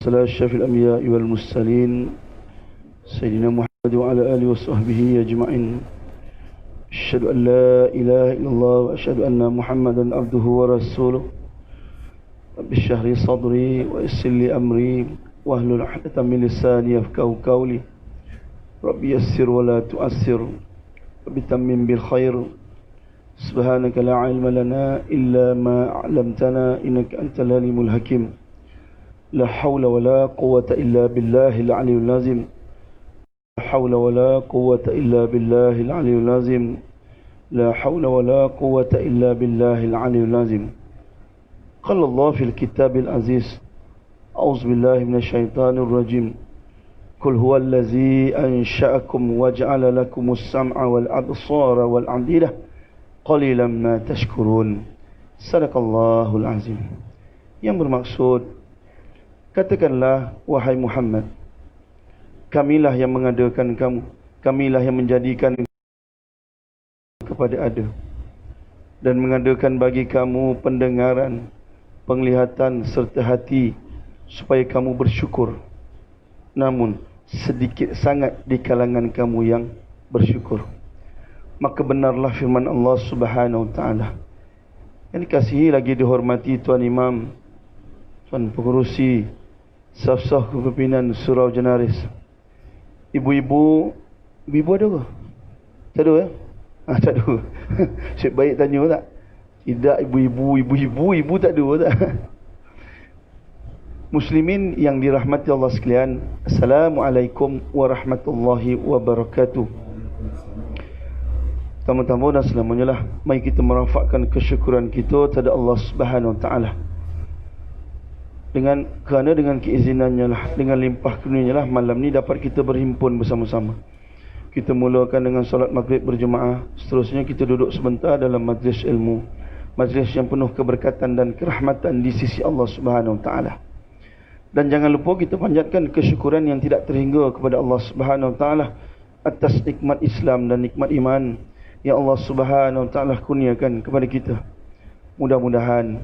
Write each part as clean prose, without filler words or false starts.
على أشرف الأنبياء والمرسلين سيدنا محمد وعلى آله وصحبه أجمعين. أشهد أن لا إله إلا الله وأشهد أن محمدا عبده ورسوله. رب اشرح لي صدري ويسر لي أمري واحلل عقدة من لساني يفقهوا قولي. رب يسر ولا تؤثر وبتمم بالخير. سبحانك لا علم لنا إلا ما علمتنا إنك أنت العليم الحكيم. لا حول ولا قوة إلا بالله العلي العظيم. لا حول ولا قوة إلا بالله العلي العظيم. لا حول ولا قوة إلا بالله العلي العظيم. قال الله في الكتاب العزيز: أعوذ بالله من الشيطان الرجيم. قل هو الذي أنشأكم وجعل لكم السمع والأبصار والأفئدة قليلا ما تشكرون. Sadaqallahul azim. Yang bermaksud, katakanlah wahai Muhammad, kamilah yang mengadakan kamu, kamilah yang menjadikan kepada ada dan mengadakan bagi kamu pendengaran, penglihatan serta hati supaya kamu bersyukur. Namun sedikit sangat di kalangan kamu yang bersyukur. Maka benarlah firman Allah Subhanahu wa taala. Yang dikasihi lagi dihormati Tuan Imam, Tuan Pengerusi Saf-Saf Kepimpinan Surau Jenaris, ibu-ibu ada ke? Tak ada ya? Tak ada. Syed baik tanya tak? Tidak, ibu tak ada tak? Muslimin yang dirahmati Allah sekalian, Assalamualaikum warahmatullahi wabarakatuh. Tama-tama dan selamanya lah, mari kita merafakkan kesyukuran kita kepada Allah Subhanahu wa taala. Kerana dengan keizinannya lah, dengan limpah kurnianya lah, malam ni dapat kita berhimpun bersama-sama. Kita mulakan dengan solat maghrib berjemaah. Seterusnya kita duduk sebentar dalam majlis ilmu, majlis yang penuh keberkatan dan kerahmatan di sisi Allah Subhanahu wa taala. Dan jangan lupa kita panjatkan kesyukuran yang tidak terhingga kepada Allah Subhanahu wa taala atas nikmat Islam dan nikmat iman yang Allah Subhanahu wa taala kurniakan kepada kita. Mudah-mudahan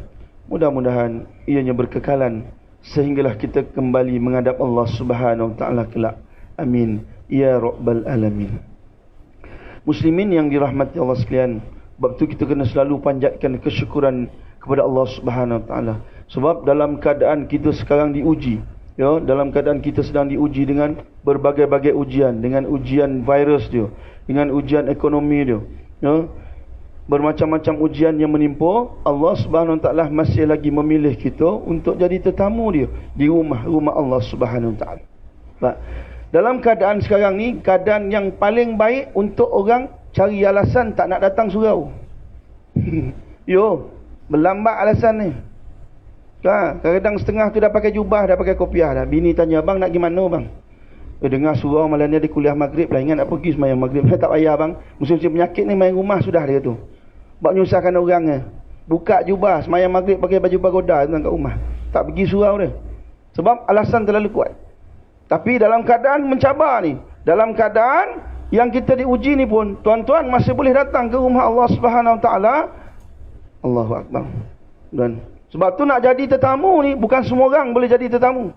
ianya berkekalan sehinggalah kita kembali menghadap Allah Subhanahu wa taala kelak. Amin ya rabbal alamin. Muslimin yang dirahmati Allah sekalian, sebab itu kita kena selalu panjatkan kesyukuran kepada Allah Subhanahu wa taala. Sebab dalam keadaan kita sekarang diuji, ya, dalam keadaan kita sedang diuji dengan berbagai-bagai ujian, dengan ujian virus dia, dengan ujian ekonomi dia, ya, bermacam-macam ujian yang menimpa. Allah Subhanahu wa taala masih lagi memilih kita untuk jadi tetamu dia di rumah Allah Subhanahu wa taala. Dalam keadaan sekarang ni, keadaan yang paling baik untuk orang cari alasan tak nak datang surau. Yo, berlambat alasan ni. Kadang-kadang setengah tu dah pakai jubah, dah pakai kopiah dah. Bini tanya, "Abang nak pergi mana bang?" Dengar surau malam ni ada kuliah maghrib lah, ingat nak pergi semayang maghrib. Tak payah bang, musim-musim penyakit ni main rumah sudah dia tu. Bak nyusahkan orang ni. Buka jubah, semayang maghrib pakai baju pagoda datang kat rumah. Tak pergi surau dia. Sebab alasan terlalu kuat. Tapi dalam keadaan mencabar ni, dalam keadaan yang kita diuji ni pun, tuan-tuan masih boleh datang ke rumah Allah Subhanahu wa taala. Allahu akbar. Dan sebab tu nak jadi tetamu ni, bukan semua orang boleh jadi tetamu.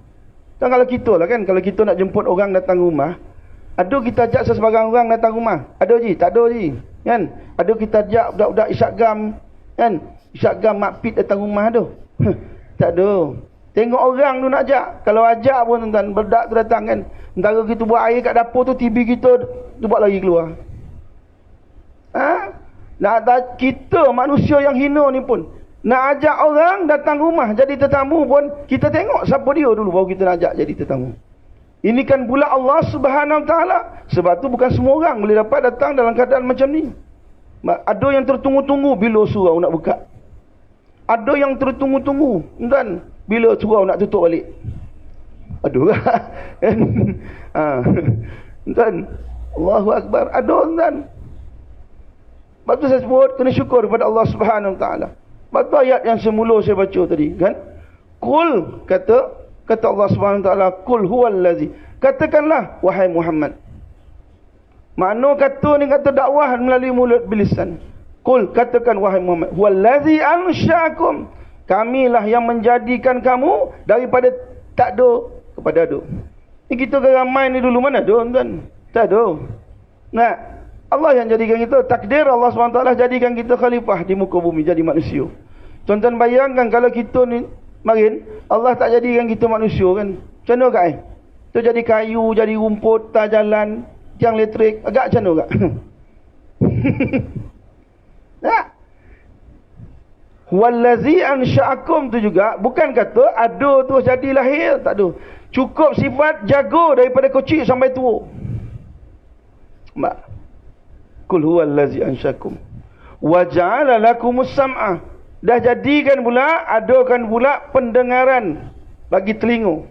Dan kalau kita lah kan, kalau kita nak jemput orang datang rumah, ada kita ajak sesebarang orang datang rumah. Ada je? Tak ada je. Kan? Ada kita ajak budak-budak Isyakgam, kan? Isyakgam Makpit datang rumah ada. Tak ada. Tengok orang tu nak ajak. Kalau ajak pun tuan-tuan, berdak tu datang kan. Sementara kita buat air kat dapur tu, TV kita tu buat lagi keluar. Kita manusia yang hina ni pun nak ajak orang datang rumah jadi tetamu pun, kita tengok siapa dia dulu baru kita nak ajak jadi tetamu. Ini kan pula Allah Subhanahu wa taala. Sebab tu bukan semua orang boleh dapat datang dalam keadaan macam ni. Ada yang tertunggu-tunggu bila surau nak buka. Ada yang tertunggu-tunggu dan bila surau nak tutup balik. Aduh kan. Dan Allahu akbar. Ada kan. Sebab tu saya sebut kena syukur kepada Allah Subhanahu wa taala. Batu ayat yang semula saya baca tadi kan. Qul, kata Allah Subhanahu wa taala, qul huwallazi. Katakanlah wahai Muhammad. Makna kata ni kata dakwah melalui mulut bilisan. Qul, katakan wahai Muhammad, huwallazi ansha'akum. Kamilah yang menjadikan kamu daripada tak ada pada ada. Ni kita kan ramai ni dulu mana ada tuan? Tak ada. Nah, Allah yang jadikan kita, takdir Allah SWT jadikan kita khalifah di muka bumi, jadi manusia. Tuan-tuan bayangkan kalau kita ni marin, Allah tak jadikan kita manusia kan. Macam mana kak tu jadi kayu, jadi rumput, tak jalan, tiang elektrik, agak macam mana kak? Tak. Wallazi ansha'akum tu juga bukan kata ada tu jadi lahir, tak ada. Cukup sifat jaga daripada kecil sampai tua. Mak. Kul huwallazi ansha'akum wa ja'ala lakumus sam'a. Dah jadikan pula, adakan pula pendengaran bagi telinga.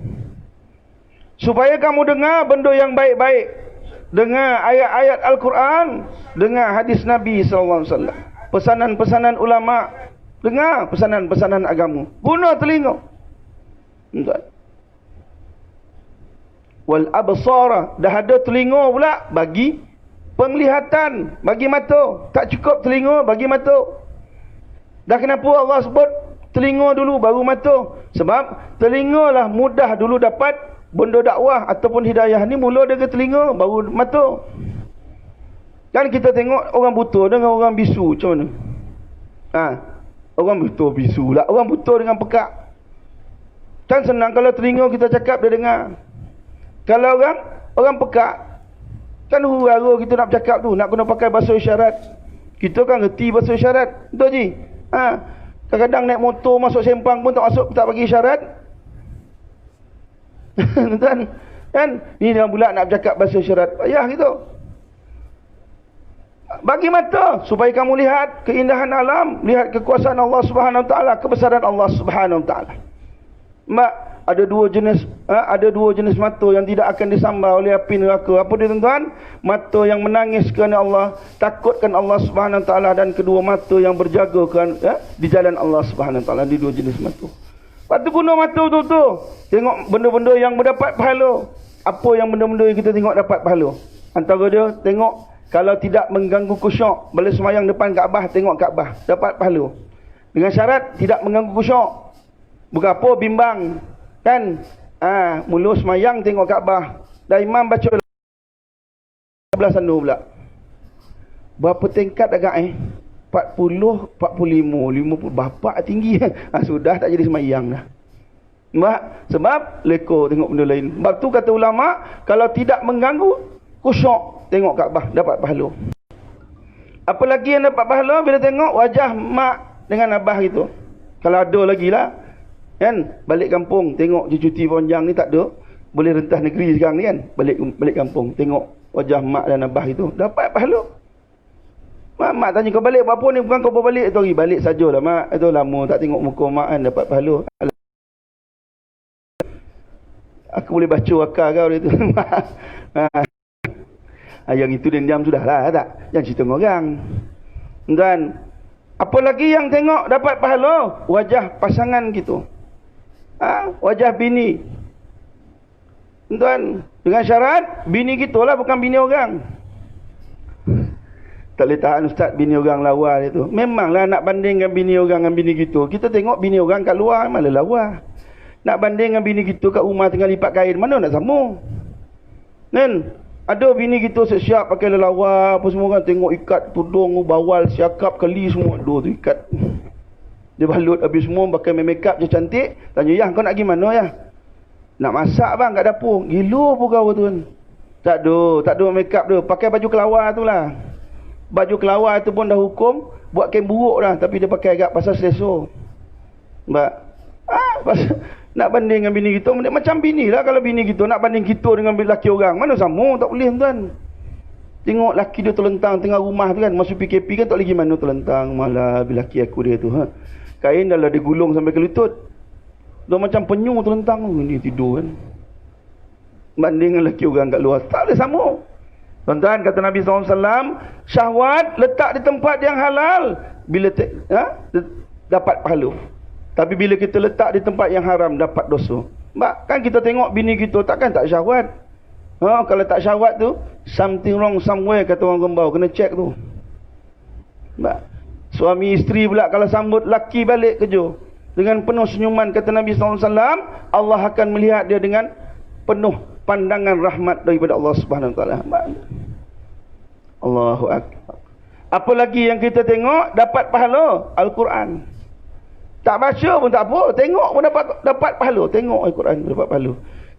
Supaya kamu dengar benda yang baik-baik. Dengar ayat-ayat Al-Quran, dengar hadis Nabi sallallahu alaihi wasallam, pesanan-pesanan ulama, dengar pesanan-pesanan agama. Guna telinga. Wal absara, dah ada telinga pula bagi penglihatan, bagi mata. Tak cukup telinga bagi mata. Dah kenapa Allah sebut telinga dulu baru mata? Sebab telingalah mudah dulu dapat benda dakwah ataupun hidayah ni, mula dari telinga baru mata. Kan kita tengok orang buta dengan orang bisu macam mana? Orang buta bisu lah, orang buta dengan pekak. Kan senang kalau telinga kita cakap dia dengar. Kalau orang pekak, kan huru-hara kita nak bercakap tu, nak kena pakai bahasa isyarat. Kita kan reti bahasa isyarat. Betul je? Kadang-kadang naik motor masuk sempang pun tak masuk, tak bagi isyarat. Kan? Ni dah pula nak bercakap bahasa isyarat. Payah gitu. Bagi mata supaya kamu lihat keindahan alam, lihat kekuasaan Allah Subhanahu Wa Taala, kebesaran Allah Subhanahu Wa Taala. Mak, ada dua jenis mata yang tidak akan disambar oleh api neraka. Apa dia tuan-tuan? Mata yang menangis kerana Allah, takutkan Allah Subhanahu Wa Taala, dan kedua mata yang berjaga di jalan Allah Subhanahu Wa Taala. Di dua jenis mata. Lepas tu guna mata tu tengok benda-benda yang mendapat pahala. Apa yang benda-benda yang kita tengok dapat pahala? Antara dia, tengok kalau tidak mengganggu khusyuk, bila semayang depan Kaabah, tengok Kaabah, dapat pahala. Dengan syarat tidak mengganggu khusyuk. Bukan apa, bimbang. Kan? Mula semayang tengok Kaabah. Dan imam baca sebelah sana pula. Berapa tingkat agak 40, 45, 50. Bapak tinggi. Sudah tak jadi semayang dah. Sebab leko tengok benda lain. Sebab tu kata ulama, kalau tidak mengganggu khusyuk, tengok Kaabah, dapat pahala. Apa lagi yang dapat pahala? Bila tengok wajah mak dengan abah gitu. Kalau ada lagi lah. Kan? Balik kampung, tengok cuti panjang ni tak ada. Boleh rentah negeri sekarang ni kan. Balik kampung, tengok wajah mak dan abah itu, dapat pahala. Mak tanya kau balik berapa ni? Bukan kau balik tu hari. Balik sajalah mak. Itu lama tak tengok muka mak kan, dapat pahala. Aku boleh baca akal kau dia tu. Yang itu dia diam sudah lah, tak? Jangan cerita dengan orang. Dan apa lagi yang tengok dapat pahala? Wajah pasangan kita. Wajah bini. Tuan, dengan syarat bini kita lah, bukan bini orang. Tak boleh tahan ustaz bini orang lawa dia tu. Memanglah nak bandingkan bini orang dengan bini kita. Kita tengok bini orang kat luar malah lawa. Nak banding dengan bini kita kat rumah tengah lipat kain, mana nak sama? Kan? Ada bini kita siap pakai lelawa apa semua kan, tengok ikat tudung, bawal, siakap, keli semua. Dua tu ikat. Dia balut habis semua, pakai make up je cantik. Tanya, "Yah, kau nak pergi mana ya?" "Nak masak bang kat dapur." "Gila pun kau tu kan." Tak ada make up dia. Pakai baju kelawar tu lah. Baju kelawar tu pun dah hukum buat kain buruk dah, tapi dia pakai agak pasal selesa. Nak banding dengan bini kita, macam bini lah. Kalau bini kita nak banding kita dengan lelaki orang, mana sama? Tak boleh tuan. Tengok lelaki dia terlentang tengah rumah tu kan, masuk PKP kan, tak lagi mana terlentang. Malah lelaki aku dia tu kain dah lah dia gulung sampai ke lutut, dah macam penyu terlentang. Ni tidur kan. Banding dengan lelaki orang kat luar, tak boleh sama. Tuan-tuan, kata Nabi SAW, syahwat letak di tempat yang halal bila dapat pahala. Tapi bila kita letak di tempat yang haram, dapat dosa. Kan kita tengok bini kita, takkan tak syahwat. Kalau tak syahwat tu, something wrong somewhere, kata orang Gombau. Kena check tu. Suami isteri pula kalau sambut laki balik kerja dengan penuh senyuman, kata Nabi SAW, Allah akan melihat dia dengan penuh pandangan rahmat daripada Allah Subhanahu Wa Taala. Allahu Akbar. Apa lagi yang kita tengok dapat pahala? Al-Quran. Tak baca pun tak apa, tengok pun dapat pahala. Tengok Al-Quran dapat pahala.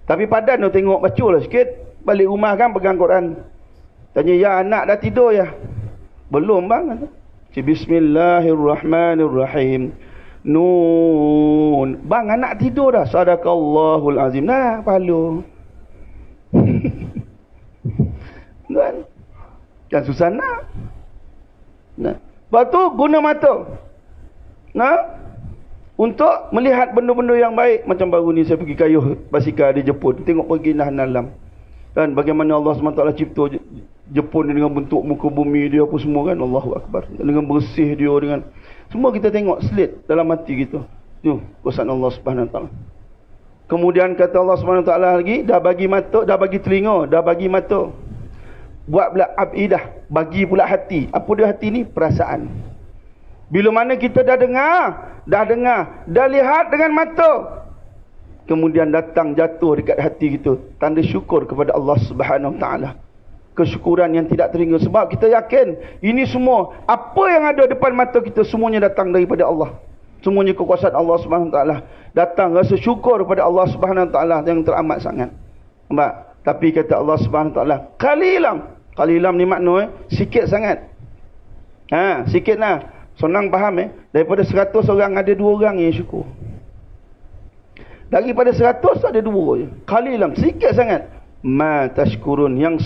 Tapi padan tu tengok bacalah sikit. Balik rumah kan pegang Quran. Tanya, ya anak dah tidur ya? Belum bang. Bismillahirrahmanirrahim. Nun. Bang anak tidur dah. Sadaqallahul azim. Nah, pahala. Kan susah nak. Nah. Lepas tu guna mata. Nah. Untuk melihat benda-benda yang baik. Macam baru ni saya pergi kayuh basikal di Jepun. Tengok pergi Nahan kan bagaimana Allah SWT cipta Jepun dengan bentuk muka bumi dia apa semua kan. Allahu Akbar. Dengan bersih dia dengan semua kita tengok selit dalam hati kita. Tu kuasa Allah Subhanahu Wa Taala. Kemudian kata Allah Subhanahu Wa Taala lagi, dah bagi mata, dah bagi telinga, dah bagi mata. Buat pula afidah, bagi pula hati. Apa dia hati ni? Perasaan. Bila mana kita dah dengar, dah lihat dengan mata, kemudian datang jatuh dekat hati kita tanda syukur kepada Allah Subhanahu Wa Taala. Kesyukuran yang tidak terhingga, sebab kita yakin ini semua apa yang ada depan mata kita semuanya datang daripada Allah. Semuanya kekuasaan Allah Subhanahu Wa Taala. Datang rasa syukur kepada Allah Subhanahu Wa Taala yang teramat sangat. Nampak? Tapi kata Allah Subhanahu Wa Taala, qalilam ni makna sikit sangat. Sikit lah. Senang faham daripada 100 orang ada 2 orang yang syukur. Daripada 100 ada 2 je. Qalilam, sikit sangat. Ma tashkurun, yang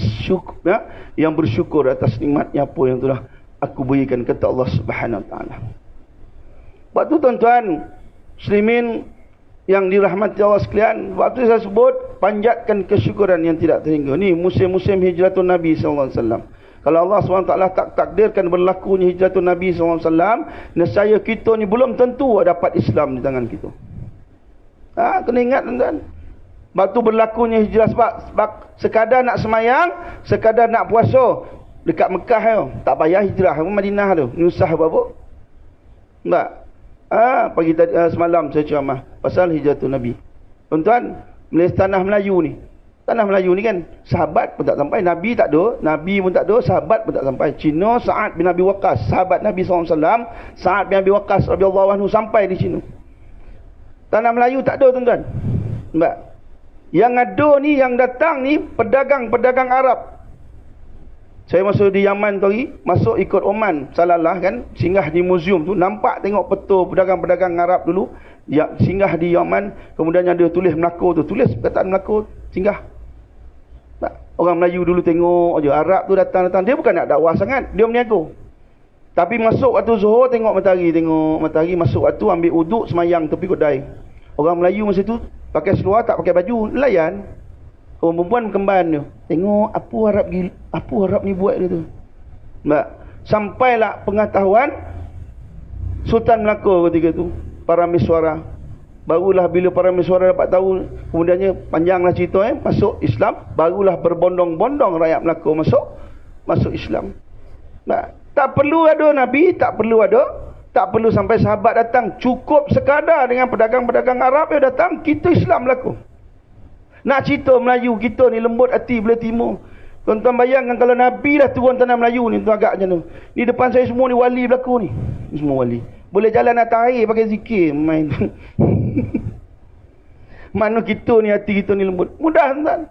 bersyukur atas nikmatnya apa yang telah aku berikan, kata Allah Subhanahu Wa Taala. Waktu tuan-tuan muslimin yang dirahmati Allah sekalian, waktu saya sebut panjatkan kesyukuran yang tidak terhingga. Ni musim-musim hijratun Nabi sallallahu alaihi wasallam. Kalau Allah SWT tak takdirkan berlakunya hijratun Nabi sallallahu alaihi wasallam, nescaya kita ni belum tentu dapat Islam di tangan kita. Kena ingat tuan-tuan. Waktu berlakunya hijrah sebab sekadar nak semayang, sekadar nak puasa dekat Mekah tu, tak payah hijrah ke Madinah tu. Nyusah apa-apa. Tak. Pagi tadi semalam saya ceramah pasal hijratun Nabi. Tuan-tuan, tanah Melayu ni. Tanah Melayu ni kan sahabat pun tak sampai, Nabi tak ada, Nabi pun tak ada, sahabat pun tak sampai. Cina Sa'ad bin Abi Waqqas, sahabat Nabi SAW, Sa'ad bin Abi Waqqas radhiyallahu anhu sampai di Cina. Tanah Melayu tak ada tuan-tuan. Nampak? Yang ada ni, yang datang ni pedagang-pedagang Arab. Saya masuk di Yaman tadi, masuk ikut Oman, Salalah kan, singgah di muzium tu, nampak tengok peta pedagang-pedagang Arab dulu, ya, singgah di Yaman, kemudian ada tulis Melaka tu, tulis perkataan Melaka, singgah. Orang Melayu dulu tengok aja, Arab tu datang, dia bukan nak dakwah sangat, dia berniaga. Tapi masuk waktu Zuhur tengok matahari, masuk waktu ambil uduk semayang tepi kedai. Orang Melayu masa tu pakai seluar, tak pakai baju, nelayan. Orang perempuan kemban tu, tengok apa Arab ni buat gitu. Mbak, sampailah pengetahuan Sultan Melaka ketika tu, para miswara. Barulah bila para miswara dapat tahu, kemudiannya panjanglah cerita masuk Islam, barulah berbondong-bondong rakyat Melaka masuk Islam. Mbak, tak perlu ada Nabi, tak perlu sampai sahabat datang, cukup sekadar dengan pedagang-pedagang Arab yang datang, kita Islam berlaku. Nak cerita Melayu kita ni lembut hati belah timur. Tuan-tuan bayangkan kalau Nabi dah turun tanah Melayu ni, tuan agak macam tu. Ni depan saya semua ni wali berlaku ni. Ni semua wali. Boleh jalan atas air pakai zikir, main. Mana kita ni, hati kita ni lembut. Mudah tuan.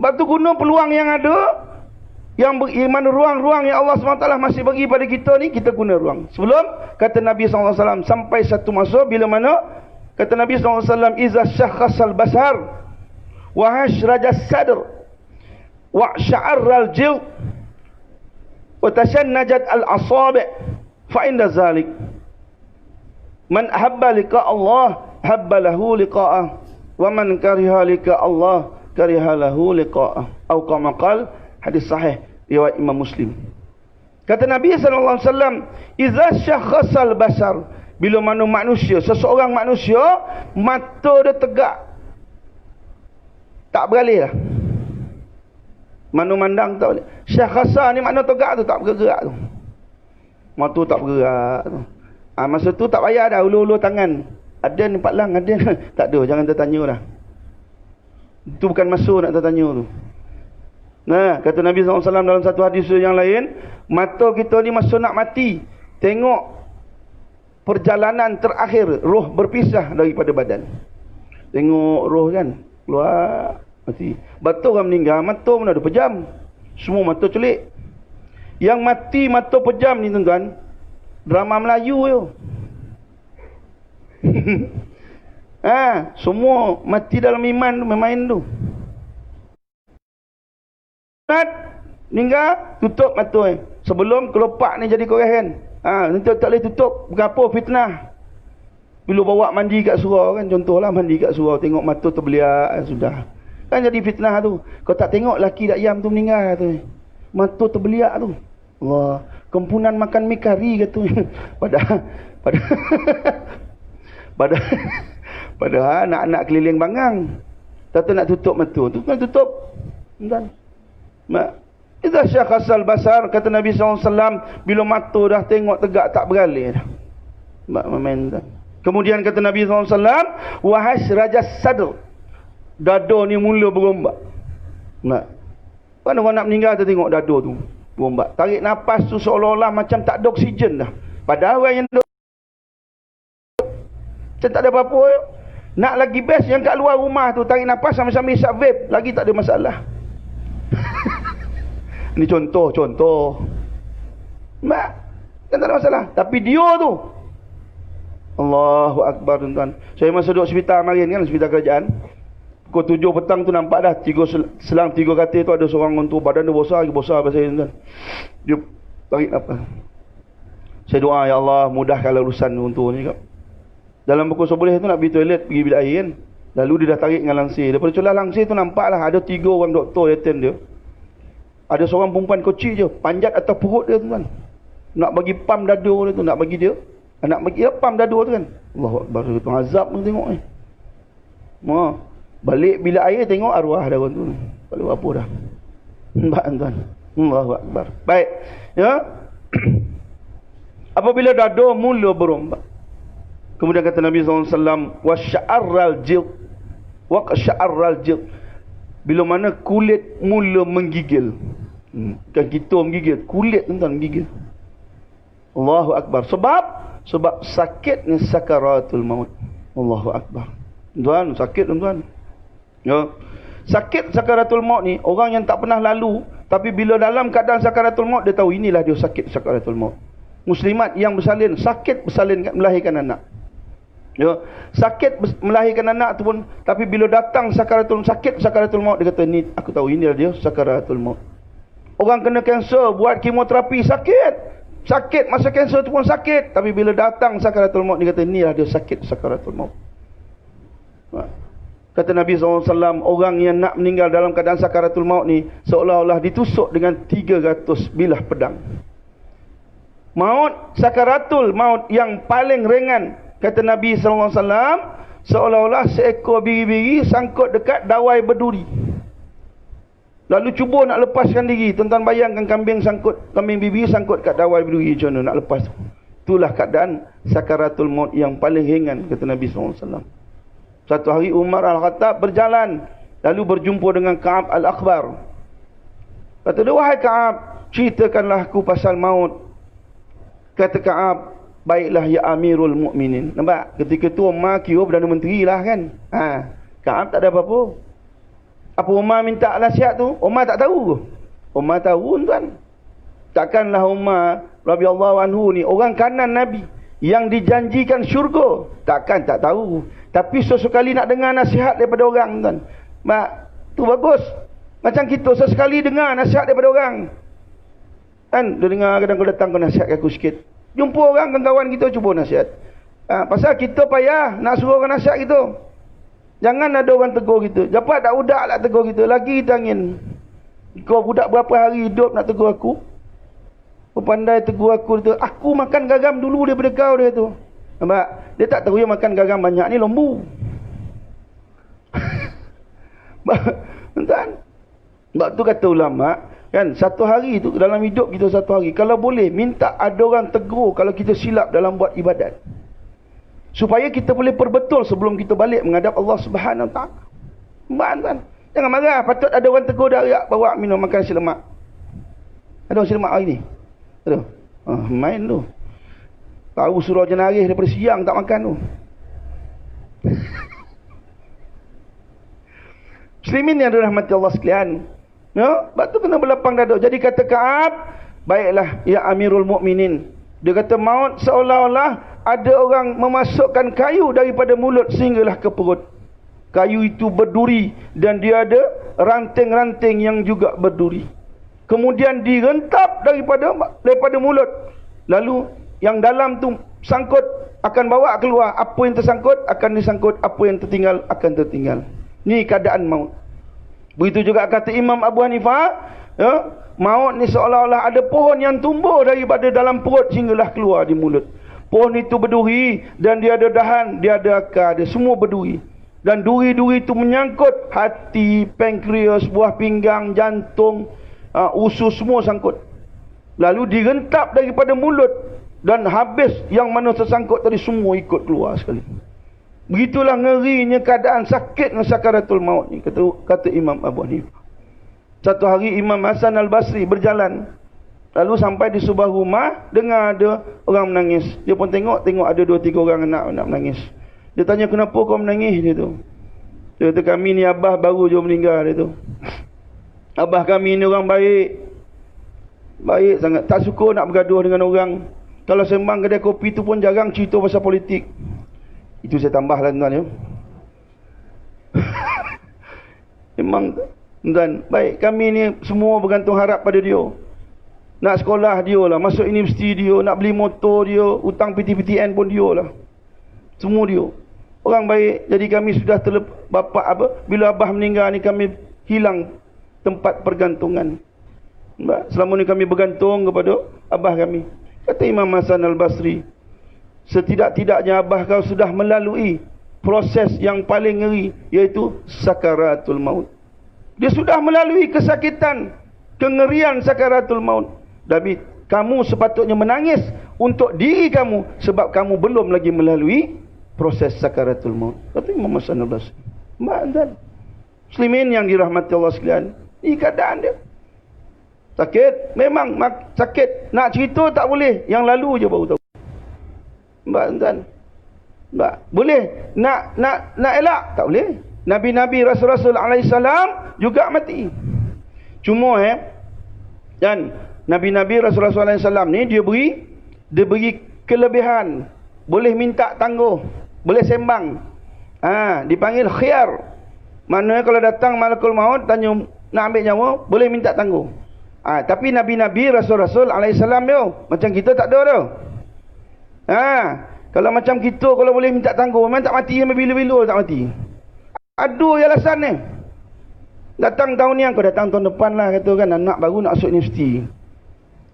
Batu guna peluang yang ada, yang mana ruang-ruang yang Allah SWT masih bagi pada kita ni, kita guna ruang. Sebelum kata Nabi SAW, sampai satu masa bila mana kata Nabi SAW, iza syakhasal basar wa hashrajas sadr wa sya'arral jild wa tashannajat al-asabi' fa inda zalik man ahabba liqa Allah habba lahu liqa'ah wa man kariha liqa Allah kariha lahu liqa'ah, atau kama qala, hadis sahih riwayat Imam Muslim. Kata Nabi SAW, iza syakhasal basar, bila mana manusia, seseorang manusia, mata dia tegak, tak beralih lah. Mana mandang tak boleh. Syakhasa ni makna tegak tu, tak bergerak tu. Mata tak bergerak tu. Masa tu tak payah dah ulur-ulur tangan. Ada nampak lang, ada. Tak ada, jangan tertanya lah. Itu bukan masuk nak tanya tu. Nah, kata Nabi SAW dalam satu hadis yang lain, mata kita ni masuk nak mati, tengok perjalanan terakhir roh berpisah daripada badan. Tengok roh kan keluar, mati. Betul orang meninggal, mata pun ada pejam. Semua mata celik. Yang mati mata pejam ni tuan-tuan, drama Melayu je. Semua mati dalam iman tu, main tu. Meninggal, tutup mata. Sebelum kelopak ni jadi korehan. Nanti tak boleh tutup. Berapa fitnah. Bila bawa mandi kat surau kan, contohlah mandi kat surau, tengok mata terbeliak, sudah. Kan jadi fitnah tu. Kau tak tengok laki dak yam tu meninggal tu. Mata terbeliak tu. Wah, kempunan makan mi kari kata. Padahal anak-anak keliling bangang. Tak nak tutup mata tu, kan tutup. Dan idza syakhasal basar, kata Nabi SAW, bila mata dah tengok tegak tak beralih dah. Main dah. Kemudian kata Nabi SAW, wahas rajas sadr, dada ni mula berombak. Kan orang nak meninggal tu tengok dada tu berombak. Tarik nafas tu seolah-olah macam tak ada oksigen dah. Padahal orang yang macam tak ada apa-apa. Nak lagi best yang kat luar rumah tu tarik nafas sambil-sambil isap vape, lagi tak ada masalah. Ini contoh. Kan tak ada masalah. Tapi dia tu, Allahu Akbar tuan-tuan. Saya masa duduk hospital kemarin kan, hospital kerajaan. Pukul 7 petang tu nampak dah selang 3 katil tu ada seorang orang tu, badan dia besar pasal saya tuan-tuan. Dia tarik nafas. Saya doa, ya Allah mudahkan urusan untuk ni. Dalam pukul 11 tu nak pergi toilet, pergi bilik air kan. Lalu dia dah tarik dengan langsir. Daripada celah langsir tu nampaklah ada 3 orang doktor attend dia. Ada seorang perempuan kecil je, panjat atas perut dia tuan. Nak bagi pam dada dia tu, nak bagi dia. Nak bagi dia pam dada tu kan. Allahu Akbar, tu azab tu tengok ni. Balik bilik air tengok arwah dah orang tu. Tak boleh apa dah. Nampak tuan. Allahu Akbar. Baik. Ya. Apabila dada mula berombak. Kemudian kata Nabi SAW, wasya'arral jild, waqsya'arral jild, bila mana kulit mula menggigil. Kan kita menggigil, kulit tuan menggigil. Allahu Akbar. Sebab sakitnya sakaratul maut. Allahu Akbar. Tuan, sakit tuan. Ya. Sakit sakaratul maut ni, orang yang tak pernah lalu, tapi bila dalam keadaan sakaratul maut, dia tahu inilah dia sakit sakaratul maut. Muslimat yang bersalin, sakit bersalin melahirkan anak. Ya, sakit melahirkan anak tu pun, tapi bila datang sakaratul maut, dia kata ni aku tahu inilah dia sakaratul maut. Orang kena kanser buat kemoterapi sakit masa kanser tu pun sakit, tapi bila datang sakaratul maut, dia kata inilah dia sakit sakaratul maut. Kata Nabi SAW, orang yang nak meninggal dalam keadaan sakaratul maut ni seolah-olah ditusuk dengan 300 bilah pedang. Maut, sakaratul maut yang paling ringan, kata Nabi SAW, seolah-olah seekor biri-biri sangkut dekat dawai berduri. Lalu cuba nak lepaskan diri. Tuan-tuan bayangkan kambing biri sangkut kat dawai berduri, macam mana nak lepas. Itulah keadaan sakaratul maut yang paling ringan, kata Nabi SAW. Satu hari Umar Al-Khattab berjalan, lalu berjumpa dengan Ka'ab Al-Akhbar. Kata dia, wahai Ka'ab, ceritakanlah aku pasal maut. Kata Ka'ab, baiklah ya Amirul Mukminin. Nampak? Ketika tu Umar kira Perdana Menteri lah kan. Ka'ab tak ada apa-apa. Apa Umar minta nasihat tu? Umar tak tahu. Umar tahu tuan. Takkanlah Umar radhiyallahu anhu ni orang kanan Nabi yang dijanjikan syurga. Takkan tak tahu. Tapi sesekali nak dengar nasihat daripada orang tuan. Mak, tu bagus. Macam kita sesekali dengar nasihat daripada orang. Kan? Dia dengar kadang kau datang kau nasihat aku sikit. Jumpa orang kawan kita cuba nasihat. Pasal kita payah nak suruh orang nasihat kita. Jangan ada orang tegur kita. Dapat tak budak nak tegur kita. Lagi kita angin. Kau budak berapa hari hidup nak tegur aku? Kau pandai tegur aku. Aku makan garam dulu daripada kau dia tu. Nampak? Dia tak tahu yang makan garam banyak ni lembu. Tuan. Sebab tu kata ulama, kan, satu hari tu dalam hidup kita satu hari, kalau boleh minta ada orang tegur kalau kita silap dalam buat ibadat, supaya kita boleh perbetul sebelum kita balik menghadap Allah Subhanahu Wa Taala. Kan? Jangan marah. Patut ada orang tegur dah bawa minum makan nasi lemak. Ada nasi lemak hari ni? Ada? Main tu. Tahu surau jenarih daripada siang tak makan tu. Muslimin yang dirahmati Allah sekalian. Ya, sebab tu kena berlapang dada. Jadi kata Ka'ab, baiklah ya Amirul Mukminin. Dia kata maut seolah-olah ada orang memasukkan kayu daripada mulut sehinggalah ke perut. Kayu itu berduri dan dia ada ranting-ranting yang juga berduri. Kemudian direntap daripada mulut. Lalu yang dalam tu sangkut akan bawa keluar. Apa yang tersangkut akan disangkut, apa yang tertinggal akan tertinggal. Ni keadaan maut. Begitu juga kata Imam Abu Hanifah, ya, maut ni seolah-olah ada pohon yang tumbuh daripada dalam perut sehinggalah keluar di mulut. Pohon itu berduri dan dia ada dahan, dia ada akar, dia semua berduri. Dan duri-duri itu menyangkut hati, pankreas, buah pinggang, jantung, usus semua sangkut. Lalu direntap daripada mulut dan habis yang mana tersangkut tadi semua ikut keluar sekali. Begitulah ngerinya keadaan sakitnya sakaratul maut ni, kata Imam Abu Hanifah. Satu hari Imam Hasan Al-Basri berjalan, lalu sampai di sebuah rumah, dengar ada orang menangis. Dia pun tengok ada 2-3 orang anak menangis. Dia tanya, kenapa kau menangis? Dia tu. Dia kata, kami ni abah baru je meninggal. Dia tu. Abah kami ni orang baik. Baik sangat. Tak suka nak bergaduh dengan orang. Kalau sembang kedai kopi tu pun jarang cerita pasal politik. Itu saya tambahlah tuan ya. Memang tuan, baik kami ni semua bergantung harap pada dia. Nak sekolah dia lah, masuk universiti dia, nak beli motor dia, hutang PTPTN pun dia lah. Semua dia. Orang baik. Jadi kami sudah bila abah meninggal ni kami hilang tempat pergantungan. Selama ni kami bergantung kepada abah kami. Kata Imam Hasan Al-Basri, setidak-tidaknya abah kau sudah melalui proses yang paling ngeri, iaitu sakaratul maut. Dia sudah melalui kesakitan, kengerian sakaratul maut. Tapi kamu sepatutnya menangis untuk diri kamu, sebab kamu belum lagi melalui proses sakaratul maut. Kata Imam Hasan Al-Basri. Ma'adhan. Muslimin yang dirahmati Allah sekalian, ini keadaan dia. Sakit, memang sakit. Nak cerita tak boleh, yang lalu je baru tahu. Mbak tuan. Mbak, boleh nak elak tak boleh. Nabi-nabi Rasul-Rasul alaihi salam juga mati. Cuma dan Nabi-nabi Rasul-Rasul alaihi salam ni dia beri kelebihan. Boleh minta tangguh, boleh sembang. Dipanggil khiyar. Maknanya kalau datang malakul maut tanya nak ambil nyawa, boleh minta tangguh. Tapi Nabi-nabi Rasul-Rasul alaihi salam dia macam kita tak ada dah. Kalau macam kita, kalau boleh minta tangguh, memang tak mati, memang bila-bila tak mati. Aduh alasan ni. Datang tahun ni, kau datang tahun depan lah, kata kan, anak baru nak masuk universiti.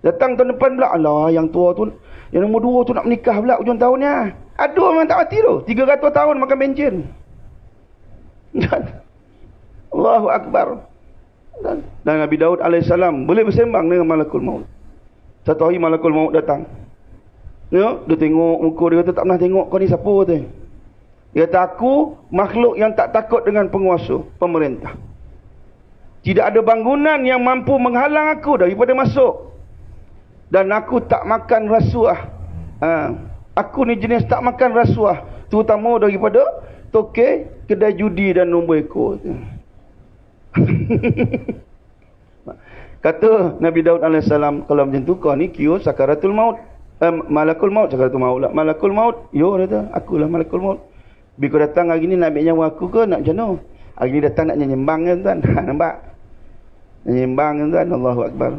Datang tahun depan pula, alah yang tua tu, yang nombor 2 tu nak menikah pula ujung tahun ni. Aduh memang tak mati tu. 300 tahun makan bencin. Allahu Akbar. Dan Nabi Daud AS boleh bersembang dengan malakul maut. Satu hari malakul maut datang. Ya, dia tengok muka dia, kata tak pernah tengok kau ni siapa tu. Dia kata aku makhluk yang tak takut dengan penguasa, pemerintah. Tidak ada bangunan yang mampu menghalang aku daripada masuk. Dan aku tak makan rasuah. Aku ni jenis tak makan rasuah, terutama daripada tokek, kedai judi dan nombor ekor. Kata Nabi Daud AS, kalau macam tu kau ni kira sakaratul maut. Malakul maut, sakaratul maut lah. Malakul maut, yo kata, akulah malakul maut. Bila kau datang hari ni nak ambil nyawa aku ke nak macam mana? Hari ni datang nak nyembang kan tuan? Nampak? Nyembang kan tuan? Allahu Akbar.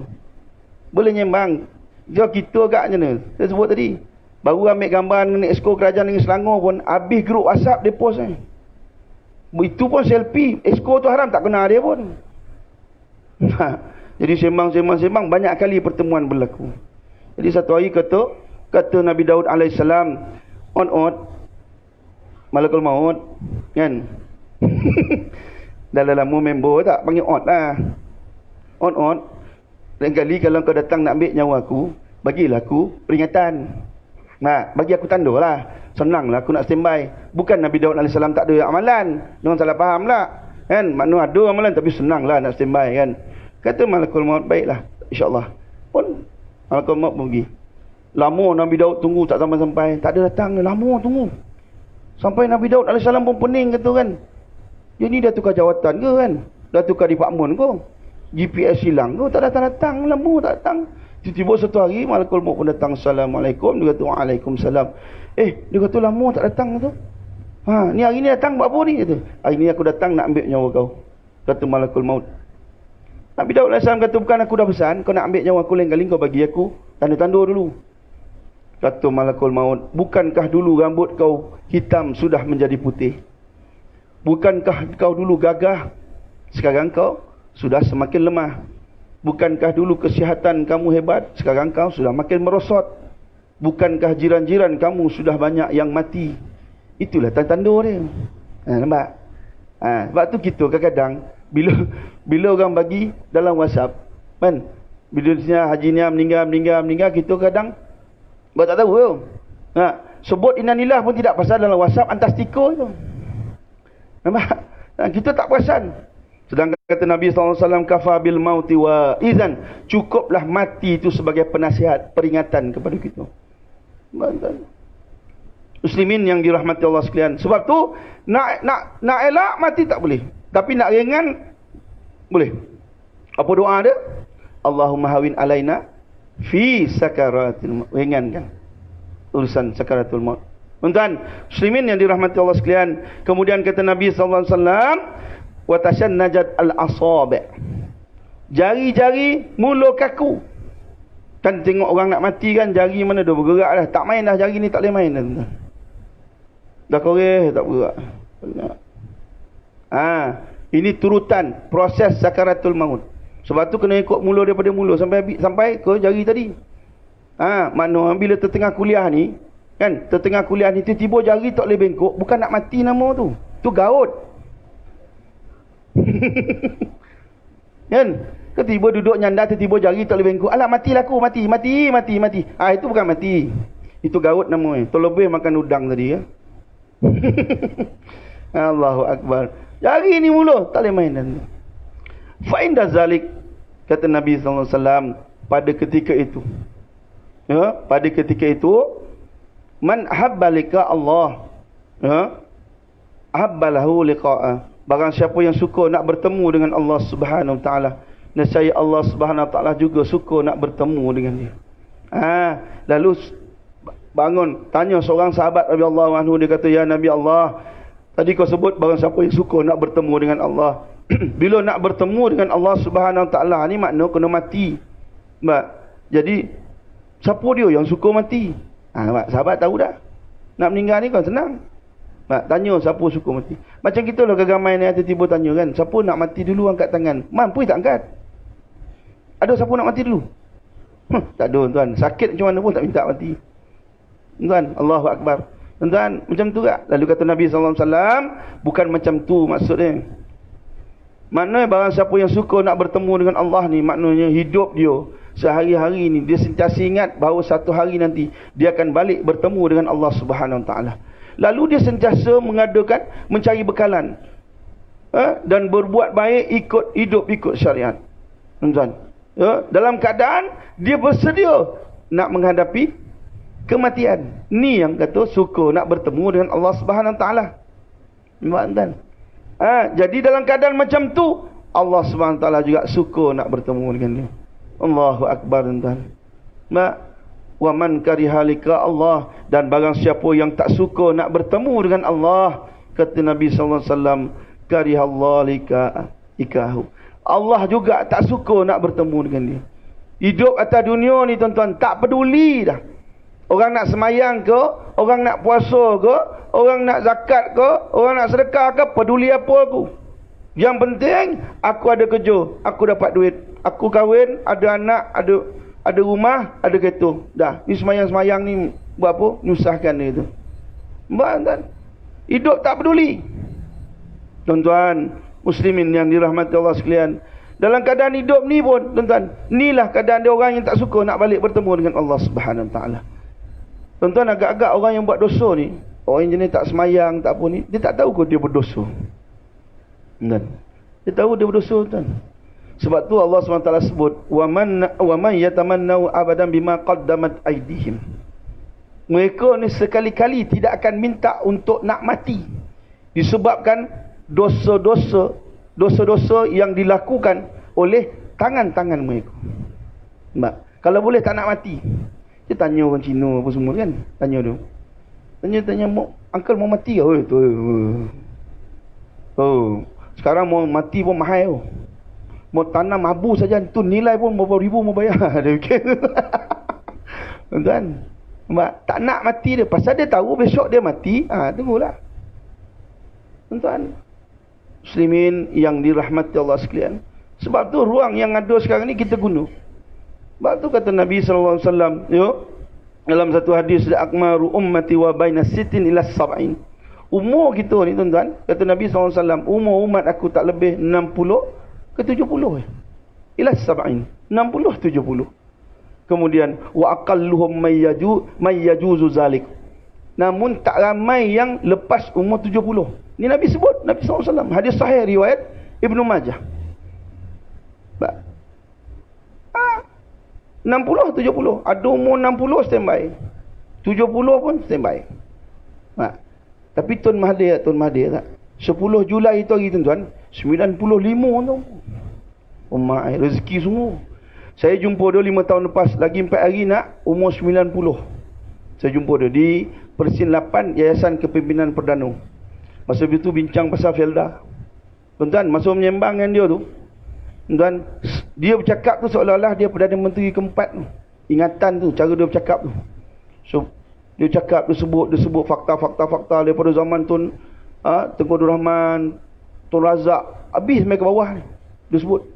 Boleh nyembang. Jom kita agak macam mana? Saya sebut tadi. Baru ambil gambar dengan exco kerajaan dengan Selangor pun, habis grup WhatsApp dia post ni. Itu pun selfie. Exco tu haram, tak kena dia pun. Jadi sembang, banyak kali pertemuan berlaku. Jadi satu hari kata Nabi Daud AS, on malakul maut kan. Dalam member tak panggil on lah. On lain kali kalau kau datang nak ambil nyawa aku, bagilah aku peringatan. Bagi aku tanda lah. Senang lah aku nak standby. Bukan Nabi Daud AS tak ada amalan. Jangan salah faham lah. Kan? Maknanya ada amalan tapi senanglah nak standby kan. Kata malakul maut, baiklah, insya-Allah. Pun malakul maut pergi. Lama Nabi Daud tunggu tak sampai-sampai. Tak ada datang, lama tunggu. Sampai Nabi Daud AS pun pening kata kan. Dia ni dah tukar jawatan ke kan? Dah tukar department ke? GPS hilang ke? Tak datang-datang, lama tak datang. Tiba-tiba satu hari malakul maut pun datang. Assalamualaikum. Dia kata waalaikumsalam. Dia kata lama tak datang tu. Ni hari ni datang buat apa ni? Kata, hari ni aku datang nak ambil nyawa kau. Kata malakul maut. Nabi Daud AS kata, bukan aku dah pesan, kau nak ambil nyawa aku lain kali, kau bagi aku tanda-tanda dulu. Kata malakul maut, bukankah dulu rambut kau hitam sudah menjadi putih? Bukankah kau dulu gagah, sekarang kau sudah semakin lemah? Bukankah dulu kesihatan kamu hebat, sekarang kau sudah makin merosot? Bukankah jiran-jiran kamu sudah banyak yang mati? Itulah tanda-tanda dia. Nampak? Sebab tu kita kadang-kadang bila orang bagi dalam WhatsApp kan, bila haji ni meninggal, kita kadang tak tahu tu. Sebut innalillah pun tidak pasal dalam WhatsApp, hantar stiker tu. Nampak? Kita tak perasan. Sedangkan kata Nabi SAW, kafa bil mauti wa izan, cukuplah mati itu sebagai penasihat, peringatan kepada kita. Muslimin yang dirahmati Allah sekalian. Sebab tu nak elak mati tak boleh. Tapi nak ringan boleh. Apa doa dia? Allahumma hawin alaina fi sakaratil maut. Ringankan urusan sakaratul maut. Tuan-tuan, muslimin yang dirahmati Allah sekalian. Kemudian kata Nabi SAW, wa tashannajat al-asabi'. Jari-jari mula kaku. Kan tengok orang nak mati kan, jari mana dah bergerak dah. Tak main dah, jari ni tak boleh main dah. Dah koreh, tak bergerak. Ini turutan proses sakaratul maut. Sebab tu kena ikut mula daripada mula sampai ke jari tadi. Maknanya bila tertengah kuliah ni, kan, tertengah kuliah ni tiba-tiba jari tak boleh bengkok, bukan nak mati nama tu. Tu gaut. Kan? Tiba duduk nyandar, tiba jari tak boleh bengkok. Alah, matilah aku, mati. Itu bukan mati. Itu gaut namanya. Terlebih makan udang tadi ya. Allahu Akbar. Jari ni mula tak boleh main dan. Fa inda zalik, kata Nabi SAW, pada ketika itu, ya, pada ketika itu, man habba liqa Allah, ya, habbalahu liqa'a. Barang siapa yang suka nak bertemu dengan Allah Subhanahu wa taala, nescaya Allah Subhanahu wa taala juga suka nak bertemu dengan dia. Lalu bangun tanya seorang sahabat radhiyallahu anhu, dia kata, ya Nabi Allah, tadi kau sebut barang siapa yang suka nak bertemu dengan Allah. Bila nak bertemu dengan Allah Subhanahu wa taala ni makna kena mati. Jadi siapa dia yang suka mati? Sahabat tahu dah. Nak meninggal ni kan senang. Tanya siapa suka mati. Macam kita lah gegamai ni, tiba-tiba tanya kan, siapa nak mati dulu angkat tangan. Mampu tak angkat? Ada siapa nak mati dulu? Tak ada tuan. Sakit macam mana pun tak minta mati. Tuan, Allahu Akbar. Tuan, macam tu tak? Lalu kata Nabi SAW, bukan macam tu maksudnya. Maknanya barang siapa yang suka nak bertemu dengan Allah ni, maknanya hidup dia sehari-hari ni, dia sentiasa ingat bahawa satu hari nanti dia akan balik bertemu dengan Allah Subhanahu Wa Taala. Lalu dia sentiasa mengadakan, mencari bekalan, dan berbuat baik, hidup ikut syariat. Tuan, dalam keadaan dia bersedia nak menghadapi kematian. Ni yang kata suka nak bertemu dengan Allah Subhanahu Wa Taala. Nampak tuan? Jadi dalam keadaan macam tu, Allah Subhanahu Wa Taala juga suka nak bertemu dengan dia. Allahu Akbar tuan. Wa man kariha liqa Allah, dan barang siapa yang tak suka nak bertemu dengan Allah, kata Nabi sallallahu alaihi wasallam, kariha Allah liqa'ikahu. Allah juga tak suka nak bertemu dengan dia. Hidup atas dunia ni tuan-tuan, tak peduli dah. Orang nak semayang ke, orang nak puasa ke, orang nak zakat ke, orang nak sedekah ke, peduli apa aku. Yang penting aku ada kerja, aku dapat duit, aku kahwin, ada anak, ada rumah, ada kereta. Dah, ni semayang-semayang ni buat apa? Nyusahkan dia tu. Mbak tuan, hidup tak peduli. Tuan-tuan muslimin yang dirahmati Allah sekalian, dalam keadaan hidup ni pun tuan-tuan, inilah keadaan dia orang yang tak suka nak balik bertemu dengan Allah Subhanahu Wa Taala. Tuan-tuan, agak-agak orang yang buat dosa ni, orang yang jenis tak semayang, tak apa ni, dia tak tahu kau dia berdosa. Dan dia tahu dia berdosa tuan. Sebab tu Allah SWT sebut wa man yatamannau abadan bima qaddamat aydihim. Mereka ni sekali-kali tidak akan minta untuk nak mati disebabkan dosa-dosa yang dilakukan oleh tangan-tangan mereka. Kalau boleh tak nak mati, dia tanya orang Cina apa semua kan, tanya tu, tanya uncle mau mati ke? Sekarang mau mati pun mahal. Mau tanam abu saja tu nilai pun berapa ribu mau bayar. Dia fikir. Tuan, tak nak mati dia pasal dia tahu besok dia mati. Tunggulah. Tuan, muslimin yang dirahmati Allah sekalian. Sebab tu ruang yang ada sekarang ni kita guna. Sebab tu kata Nabi sallallahu alaihi wasallam, dalam satu hadis, akmaru ummati wa baina sittin ila sab'in. Umur kita ni tuan-tuan, kata Nabi sallallahu alaihi wasallam, umur umat aku tak lebih 60 ke 70 ila sab'in, 60 70. Kemudian wa aqalluhum mayyajuzu zalik. Namun tak ramai yang lepas umur 70. Ni Nabi sebut, Nabi sallallahu alaihi wasallam, hadis sahih riwayat Ibnu Majah. 60 70, ada umur 60 standby, 70 pun standby. Tapi Tun Mahathir tak, 10 Julai itu hari tuan-tuan 95 tu. Rezeki semua. Saya jumpa dia 5 tahun lepas, lagi 4 hari nak umur 90. Saya jumpa dia di Persin 8 Yayasan Kepimpinan Perdana. Masa itu bincang pasal Felda. Tuan-tuan, masa menyembang dengan dia tu, tuan, dia bercakap tu seolah-olah dia Perdana Menteri keempat tu. Ingatan tu, cara dia bercakap tu. So, dia cakap, dia sebut fakta-fakta daripada zaman Tun Tengku Abdul Rahman, Tun Razak, habis sampai ke bawah ni. Dia sebut.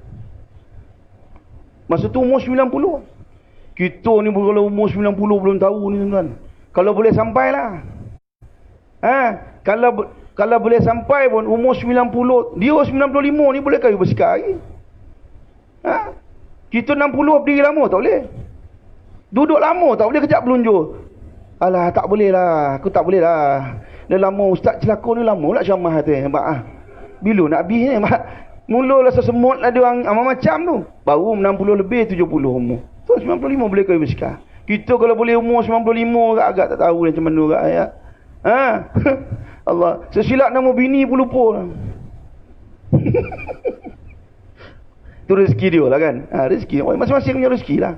Masa tu umur 90. Kita ni kalau umur 90 belum tahu ni tuan-tuan. Kalau boleh sampai lah. Kalau boleh sampai pun umur 90, dia 95 ni boleh kayu bersikap lagi. Kita 60 berdiri lama tak boleh. Duduk lama tak boleh, kejap belunjur. Alah, tak boleh lah, aku tak boleh lah. Dah lama ustaz celaka ni, lama pula syamah tu. Bila nak habis ni? Mula rasa semut lah dia orang macam tu. Baru 60 lebih 70 umur. So 95 boleh kayu bersikap. Kita kalau boleh umur 95 agak tak tahu macam mana agak ya. Allah, sesilap nama bini pun lupa lah. Itu rezeki dia lah kan. Rezeki masing-masing punya rezeki lah.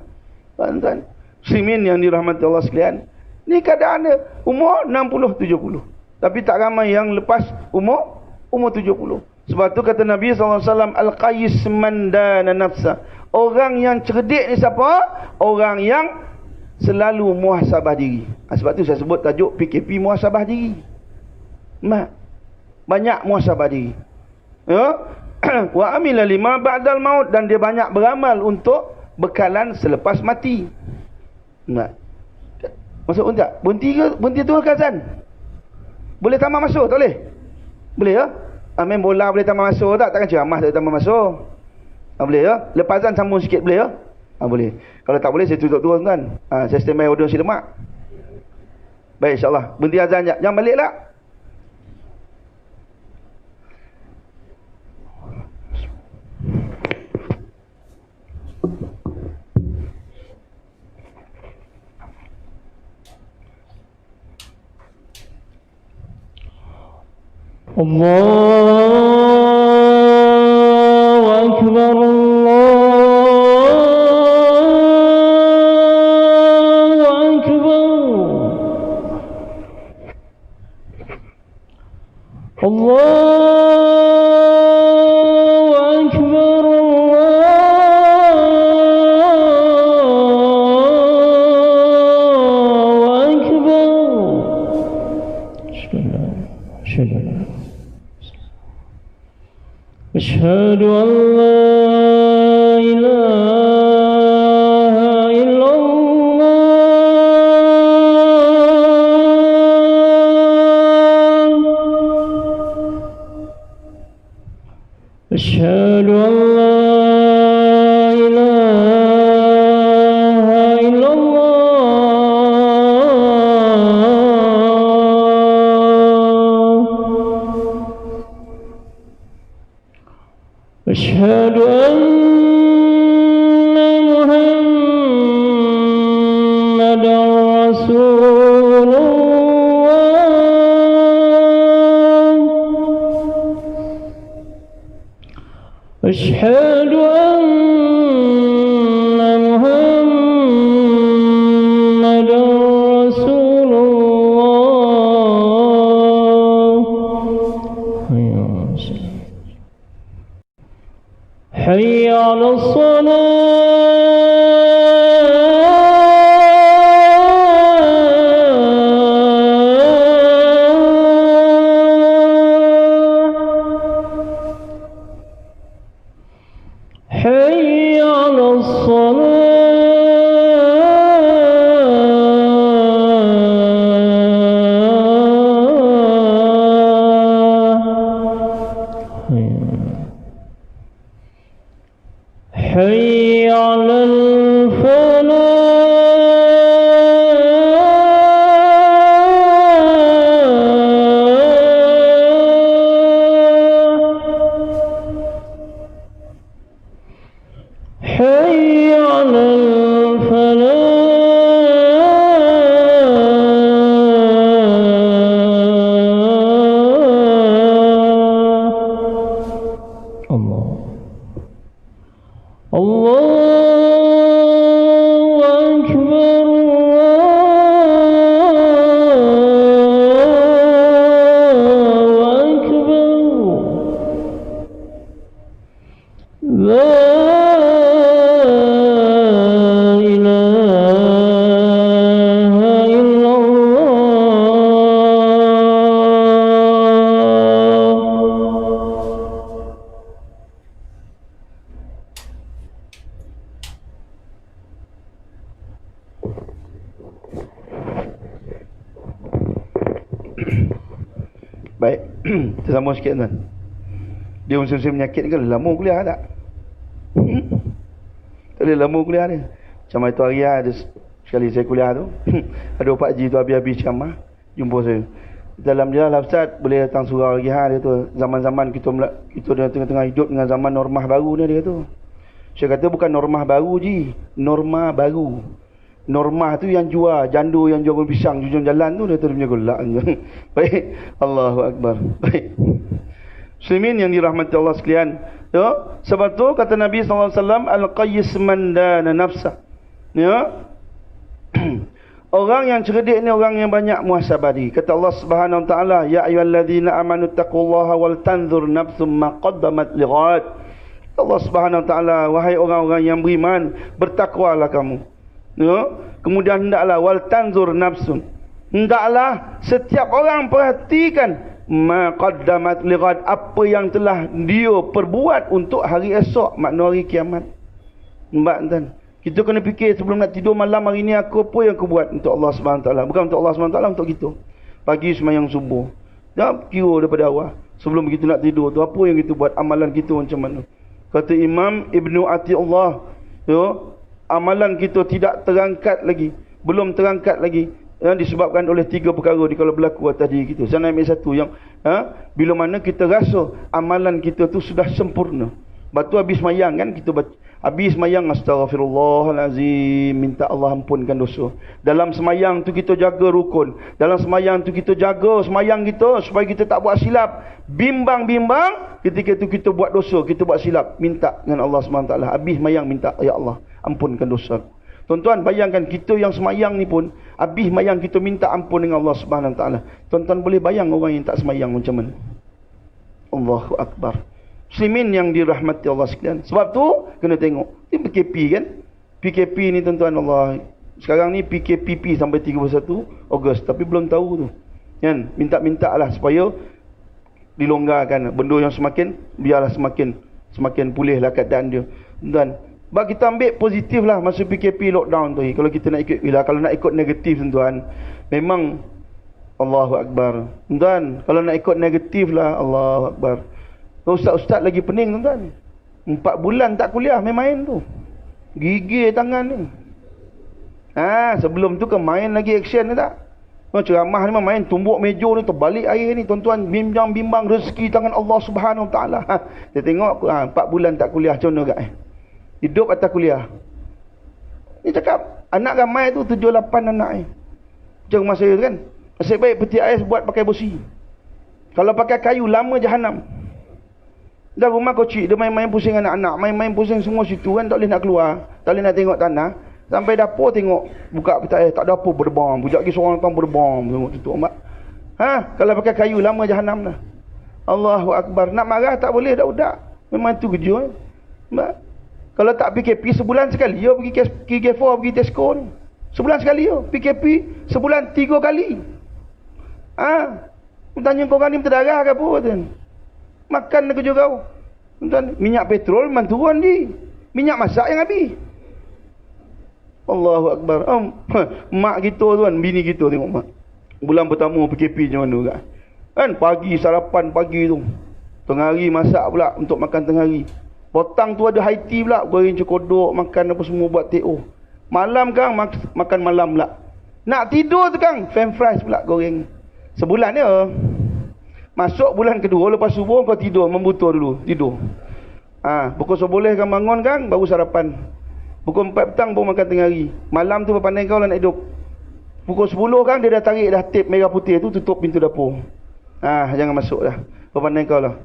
Tuan-tuan muslimin yang dirahmati Allah sekalian, ni keadaan dia umur 60 70. Tapi tak ramai yang lepas umur 70. Sebab tu kata Nabi SAW, al-qais man dana nafsa. Orang yang cerdik ni siapa? Orang yang selalu muhasabah diri. Sebab tu saya sebut tajuk PKP muhasabah diri. Banyak muhasabah diri. Wa amila lima ba'dal maut, dan dia banyak beramal untuk bekalan selepas mati. Masuk tak? Berhenti tu ke azan? Boleh tambah masuk tak boleh? Boleh ya? Main bola boleh tambah masuk tak? Takkan ceramah tak tambah masuk. Boleh ya? Lepas azan sambung sikit boleh ya? Boleh. Kalau tak boleh saya tutup terus kan. Saya standby order nasi lemak. Baik, insyaAllah. Berhenti azan je. Jangan balik lah. Allahu Akbar, Allahu Akbar, Allahu Akbar, Allahu Akbar. أشهد أن لا إله إلا الله أشهد أن لا إله إلا الله أشهد أن محمدا رسول الله أشهد أن محمدا رسول الله حي على الصلاة حي على الصلاة حي على الفلاح حي على الفلاح الله الله أكبر الله أكبر لا إله إلا الله Baik, kita sambung sikit tuan. Dia musim-musim penyakit ke lama kuliah tak? Tak boleh lama kuliah dia. Macam itu hari ada sekali saya kuliah tu. Ada Pak Ji tu habis-habis ceramah, jumpa saya. Dalam dia lah Ustaz, boleh datang surau lagi dia tu. Zaman-zaman kita dah tengah-tengah hidup dengan zaman normah baru ni dia tu. Saya kata bukan normah baru Ji, norma baru. Normah tu yang jual, jando yang jual pisang jujung jalan tu dia punya golak. Baik, Allahu Akbar. Baik. Muslimin yang dirahmati Allah sekalian. Ya, sebab tu kata Nabi sallallahu alaihi wasallam al-qayyis man dana nafsa. Ya. Orang yang cerdik ni orang yang banyak muhasabah diri. Kata Allah Subhanahu wa taala, ya ayyuhallazina amanu taqullaha wal tanzur nafsum ma qaddamat lighad. Allah Subhanahu wa taala, wahai orang-orang yang beriman, bertakwalah kamu. Ya, kemudian hendaklah wal tanzur nafsun. Hendaklah setiap orang perhatikan ma qaddamat lighad, apa yang telah dia perbuat untuk hari esok, makna hari kiamat. Nampak tuan? Kita kena fikir sebelum nak tidur malam hari ni, aku apa yang aku buat untuk Allah Subhanahu wa taala. Bukan untuk Allah Subhanahu wa taala, untuk kita. Pagi sembahyang subuh. Dah kira daripada awal. Sebelum kita nak tidur tu apa yang kita buat, amalan kita macam mana. Kata Imam Ibnu Atiyullah, ya, amalan kita tidak terangkat lagi, belum terangkat lagi, ya, disebabkan oleh 3 perkara di kalau berlaku atas diri kita. Saya ambil satu yang bila mana kita rasa amalan kita tu sudah sempurna. Batu habis mayang kan, kita baca, habis mayang astaghfirullahalazim, minta Allah ampunkan dosa. Dalam semayang tu kita jaga rukun. Dalam semayang tu kita jaga semayang kita supaya kita tak buat silap. Bimbang-bimbang ketika tu kita buat dosa, kita buat silap, minta dengan Allah SWT. Habis mayang minta, ya Allah ampunkan dosa. Tuan-tuan bayangkan kita yang semayang ni pun habis mayang kita minta ampun dengan Allah SWT. Tuan-tuan boleh bayang orang yang tak semayang macam mana? Allahu Akbar. Muslimin yang dirahmati Allah sekalian. Sebab tu kena tengok. Ini PKP kan? PKP ni tuan-tuan Allah. Sekarang ni PKPP sampai 31 Ogos. Tapi belum tahu tu. Kan? Minta-minta lah supaya dilonggarkan. Benda yang semakin, biarlah semakin pulih lah keadaan dia. Tuan, sebab kita ambil positif lah masa PKP lockdown tu. Kalau kita nak ikut, kalau nak ikut negatif tuan-tuan, memang Allahu Akbar. Tuan, kalau nak ikut negatif lah, Allahu Akbar. Ustaz-ustaz lagi pening tuan-tuan. 4 bulan tak kuliah, main-main tu. Gigih tangan ni. Sebelum tu ke main lagi action ni tak? Ceramah ni main tumbuk meja ni, terbalik air ni, tuan-tuan, bimbang rezeki tangan Allah Subhanahu Wa Taala. Dia tengok 4 bulan tak kuliah, macam mana kat hidup atas kuliah. Dia cakap anak ramai tu 7-8 anak macam rumah saya kan. Nasib baik peti ais buat pakai besi. Kalau pakai kayu lama jahanam. Dah rumah kecil, dia main-main pusing anak-anak, main-main pusing semua situ kan, tak boleh nak keluar, tak boleh nak tengok tanah. Sampai dapur tengok, buka peti ais, tak ada apa, berdebam. Bujak lagi seorang datang berdebam, tengok situ. Kalau pakai kayu lama jahanam dah. Allahu Akbar. Nak marah tak boleh dah budak. Memang tu kerja. Kalau tak PKP sebulan sekali, yo pergi K4, pergi Tesco ni. Sebulan sekali yo. PKP sebulan 3 kali. Tanya kau kan ni berdarah ke apa tu? Makan nak kerja kau. Minyak petrol memang turun ni. Minyak masak yang habis. Allahu Akbar. Mak kita tu kan, bini kita tengok mak. Bulan pertama PKP macam mana kan? Pagi sarapan pagi tu. Tengah hari masak pula untuk makan tengah hari. Petang tu ada high tea pula, goreng cekodok, makan apa semua, buat TO. Malam kan makan malam pula. Nak tidur tu kan, french fries pula goreng. Sebulan dia. Masuk bulan kedua lepas subuh kau tidur, membutur dulu, tidur. Pukul 11 kan bangun kan, baru sarapan. Pukul 4 petang baru makan tengah hari. Malam tu pandai kau lah nak hidup. Pukul 10 kan dia dah tarik dah tip merah putih tu, tutup pintu dapur. Jangan masuk dah. Kau pandai kau lah.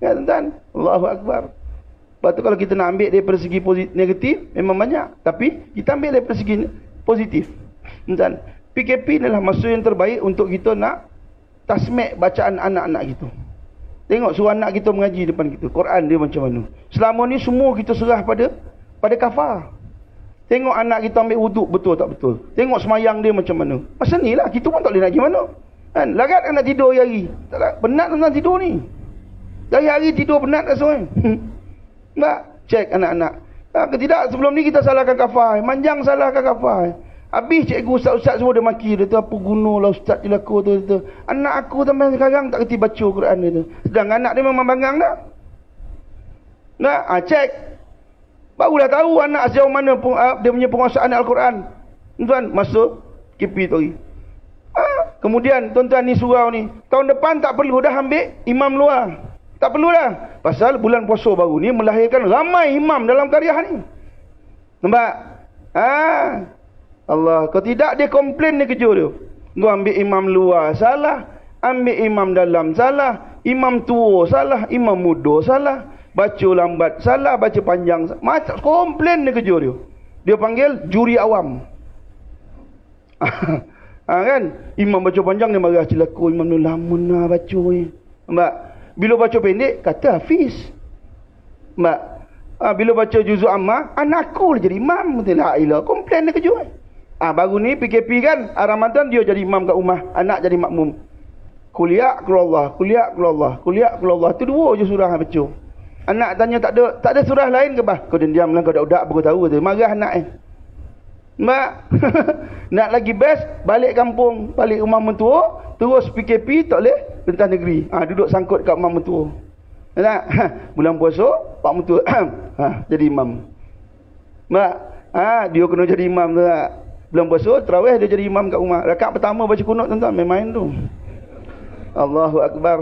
Ya tuan-tuan, Allahu Akbar. Lepas tu kalau kita nak ambil daripada segi negatif, memang banyak. Tapi kita ambil daripada segi positif. Tuan-tuan, PKP adalah masa yang terbaik untuk kita nak tasmek bacaan anak-anak kita. Tengok suruh anak kita mengaji depan kita. Quran dia macam mana. Selama ni semua kita serah pada kafar. Tengok anak kita ambil wuduk betul tak betul. Tengok semayang dia macam mana. Masa ni lah kita pun tak boleh nak pergi mana. Kan? Larat anak tidur hari. Penat tentang tidur ni. Dari hari tidur penat tak semua. Tak? Cek anak-anak. Tidak, sebelum ni kita salahkan kafar. Manjang salahkan kafar. Habis cikgu ustaz-ustaz semua dia maki. Dia tu apa guna lah ustaz jelaka tu. Anak aku sampai sekarang tak kerti baca Quran dia tu. Sedang anak dia memang banggang tak? Tak? Cek. Barulah tahu anak sejauh mana dia punya penguasaan Al-Quran. Tuan, masuk KP tu hari. Kemudian tuan-tuan ni surau ni, tahun depan tak perlu dah ambil imam luar. Tak perlu dah. Pasal bulan puasa baru ni melahirkan ramai imam dalam karya ni. Nampak? Allah, kalau tidak dia komplain dia kerja dia. Kau ambil imam luar salah, ambil imam dalam salah, imam tua salah, imam muda salah, baca lambat salah, baca panjang salah. Macam komplain dia kerja dia. Dia panggil juri awam. Kan? Imam baca panjang dia marah, celaka imam ni lama nak baca ni. Nampak? Bila baca pendek kata hafiz. Nampak? Bila baca juzuk ammah, anakku jadi imam. La ilah, komplain dia kerja. Baru ni PKP kan, Ramadan dia jadi imam kat rumah, anak jadi makmum. Kuliah keluar Allah. Itu 2 je surah baca. Anak tanya tak ada surah lain ke bah? Kau diam lah, kau dak baru tahu tu. Marah anak Mak. Nak lagi best, balik kampung, balik rumah mentua, terus PKP tak boleh pentas negeri. Duduk sangkut kat rumah mentua. Tak? Bulan puasa, pak mentua jadi imam. Mak, dia kena jadi imam tu tak? Bulan puasa, tarawih dia jadi imam kat rumah. Rakaat pertama baca kunut tuan-tuan, main-main tu. Allahu Akbar.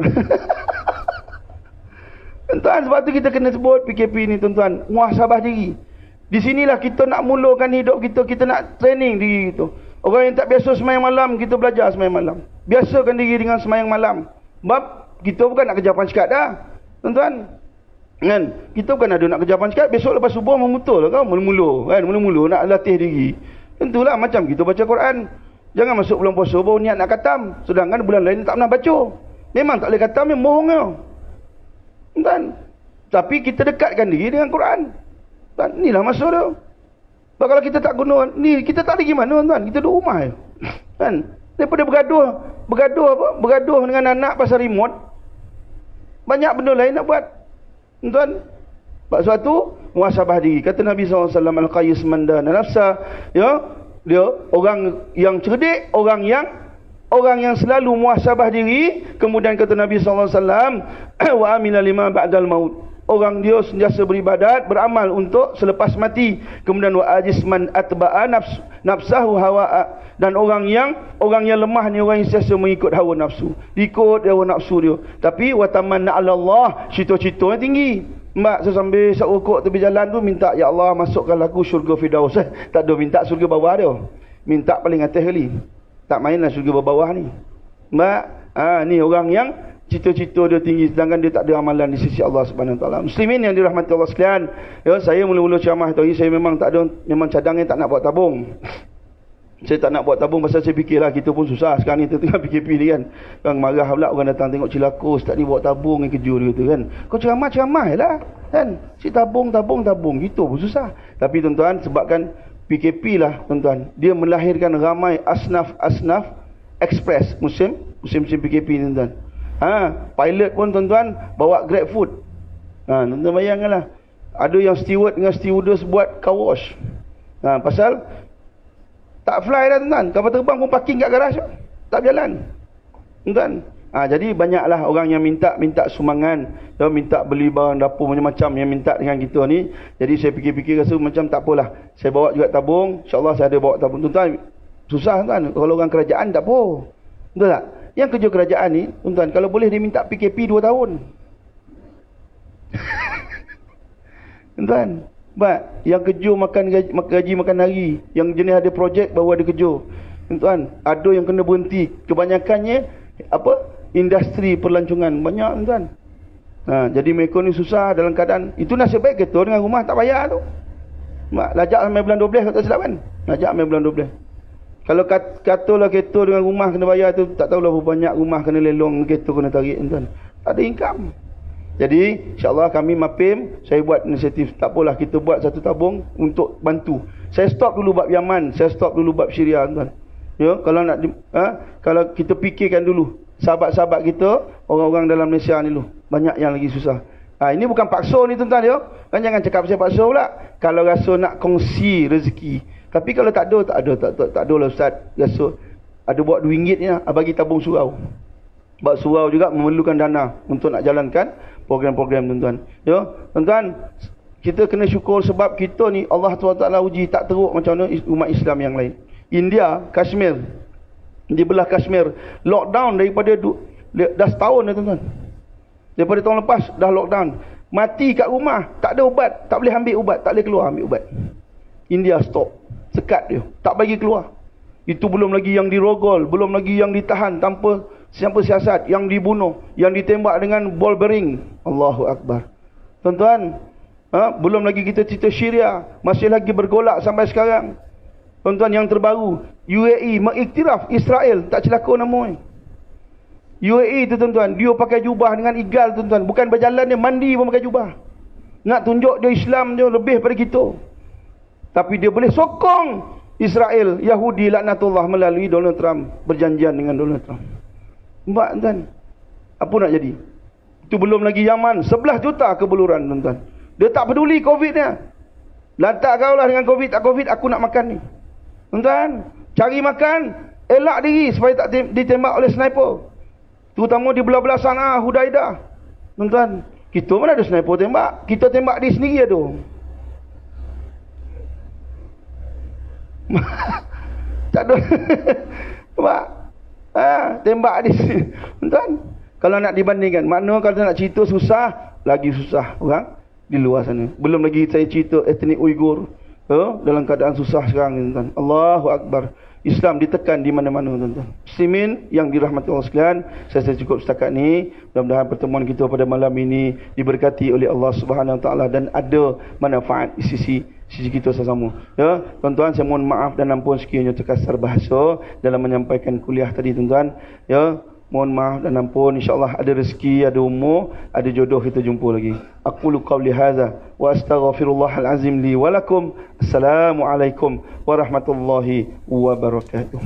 Tuan-tuan, sebab tu kita kena sebut PKP ni tuan-tuan, muhasabah diri. Di sinilah kita nak mulakan hidup kita, kita nak training diri kita. Orang yang tak biasa semayang malam, kita belajar semayang malam. Biasakan diri dengan semayang malam. Sebab kita bukan nak kejar pancat dah. Tuan-tuan, kan? Kita bukan ada nak kejar pancat, besok lepas subuh memutul kau mula-mula, kan? Mula-mula nak latih diri. Tentulah macam kita baca Quran. Jangan masuk bulan puasa baru niat nak khatam, sedangkan bulan lain tak pernah baca. Memang tak boleh khatam, memang bohong kau. Tuan, tapi kita dekatkan diri dengan Quran. Tuan, inilah masa dia. Sebab kalau kita tak guna ni, kita tak ada gimana tuan, kita duduk rumah je. Kan? Daripada bergaduh dengan anak pasal remote, banyak benda lain nak buat. Tuan, sebab suatu muhasabah diri. Kata Nabi SAW, Al-Qayyis mandana nafsa, ya, dia orang yang cerdik, orang yang selalu muhasabah diri. Kemudian kata Nabi SAW, wa amila lima ba'dal maut, orang dia sentiasa beribadat, beramal untuk selepas mati. Kemudian wa ajis man atba'a nafsahu hawa, dan orang yang lemah ni orang yang sentiasa mengikut hawa nafsu. Ikut hawa nafsu dia. Tapi wa tamanna 'ala Allah, cita-citanya tinggi. Mak sambil rokok tepi jalan tu minta, ya Allah masukkan aku syurga Firdaus. Tak ada minta syurga bawah dia. Minta paling atas kali. Tak mainlah syurga bawah ni. Mak, ni orang yang cita-cita dia tinggi sedangkan dia tak ada amalan di sisi Allah Subhanahu Wa Taala. Muslimin yang dirahmati Allah sekalian, ya, saya mula-mula ceramah tadi saya memang tak ada, memang cadangnya tak nak buat tabung. Saya tak nak buat tabung pasal saya fikirlah kita pun susah sekarang ni tengah PKP ni kan. Orang marah pula, orang datang tengok cilaka, ustaz ni buat tabung yang kejut dia tu kan. Kau ceramah jelah kan. Si tabung gitu pun susah. Tapi tuan-tuan, sebabkan PKP lah tuan-tuan, dia melahirkan ramai asnaf express musim PKP ni tuan-tuan. Pilot pun tuan-tuan bawa Grab food. Tuan-tuan bayangkanlah. Ada yang steward dengan stewardess buat car wash. Pasal tak fly dah tuan-tuan. Kapal terbang pun parking kat garaj. Tak berjalan. Tuan-tuan. Jadi banyaklah orang yang minta sumbangan. Dia minta beli barang dapur macam-macam yang minta dengan kita ni. Jadi saya fikir-fikir rasa macam tak apalah. Saya bawa juga tabung. InsyaAllah saya ada bawa tabung. Tuan-tuan, susah tuan. Kalau orang kerajaan tak apa. Betul tak? Yang kerja kerajaan ni, tuan-tuan, kalau boleh dia minta PKP 2 tahun. Tuan-tuan, yang kerja makan gaji makan hari, yang jenis ada projek baru ada kerja. Tuan-tuan, ada yang kena berhenti. Kebanyakannya industri perlancongan banyak tuan-tuan. Jadi mereka ni susah dalam keadaan itu. Nasib baik kita dengan rumah tak bayar tu. Lajak sampai bulan 12 tak silap kan? Lajak sampai bulan 12. Kalau katalah kereta dengan rumah kena bayar tu, tak tahulah berapa banyak rumah kena lelong, kereta kena tarik tuan. Tak ada income. Jadi insya-Allah kami MAPIM, saya buat inisiatif, tak apalah kita buat satu tabung untuk bantu. Saya stop dulu bab Yaman, saya stop dulu bab Syria tuan. Ya, kalau kita fikirkan dulu sahabat-sahabat kita, orang-orang dalam Malaysia ni dulu, banyak yang lagi susah. Ini bukan paksa ni tuan-tuan ya. Kan jangan cakap pasal paksa pula. Kalau rasa nak kongsi rezeki. Tapi kalau tak ada lah ustaz. Rasa ada buat RM2 ni lah, bagi tabung surau. Sebab surau juga memerlukan dana untuk nak jalankan program-program tuan-tuan. Ya, tuan-tuan, kita kena syukur sebab kita ni Allah SWT uji tak teruk macam mana umat Islam yang lain. India, Kashmir, di belah Kashmir, lockdown daripada dah setahun dah tuan-tuan. Daripada tahun lepas dah lockdown. Mati kat rumah, tak ada ubat, tak boleh ambil ubat, tak boleh keluar ambil ubat. India stop, sekat dia, tak bagi keluar. Itu belum lagi yang dirogol, belum lagi yang ditahan tanpa siapa siasat, yang dibunuh, yang ditembak dengan ball bearing. Allahu Akbar. Tuan-tuan, belum lagi kita cerita Syria, masih lagi bergolak sampai sekarang. Tuan-tuan, yang terbaru, UAE mengiktiraf Israel, tak celaka nama ni. UAE tu tuan-tuan, dia pakai jubah dengan igal tuan-tuan. Bukan berjalan dia, mandi pun pakai jubah. Nak tunjuk dia Islam dia lebih pada kita. Tapi dia boleh sokong Israel, Yahudi laknatullah melalui Donald Trump. Berjanjian dengan Donald Trump. Nampak tuan? Apa nak jadi? Itu belum lagi Yaman, 11 juta kebeluran tuan-tuan. Dia tak peduli COVID ni. Lantak kau lah dengan COVID, tak COVID, aku nak makan ni. Tuan-tuan, cari makan, elak diri supaya tak ditembak oleh sniper. Terutama di belah-belah sana, Hudaidah. Tuan-tuan, kita mana ada sniper tembak? Kita tembak diri sendiri ada. Tak ada. Tembak diri sendiri. Tuan-tuan, kalau nak dibandingkan, makna kalau nak cerita susah, lagi susah orang di luar sana. Belum lagi saya cerita etnik Uyghur dalam keadaan susah sekarang ni tuan-tuan. Allahu Akbar. Islam ditekan di mana-mana tuan-tuan. Muslimin yang dirahmati Allah sekalian, saya cukup setakat ni. Mudah-mudahan pertemuan kita pada malam ini diberkati oleh Allah Subhanahu Wa Taala dan ada manfaat di sisi kita sesama. Ya, tuan-tuan, saya mohon maaf dan ampun sekiranya terkasar bahasa dalam menyampaikan kuliah tadi tuan-tuan. Ya, mohon maaf dan ampun. InsyaAllah ada rezeki, ada umur, ada jodoh, kita jumpa lagi. Aqulu qawli hadza wa astaghfirullahal azim li wa lakum. Assalamualaikum warahmatullahi wabarakatuh.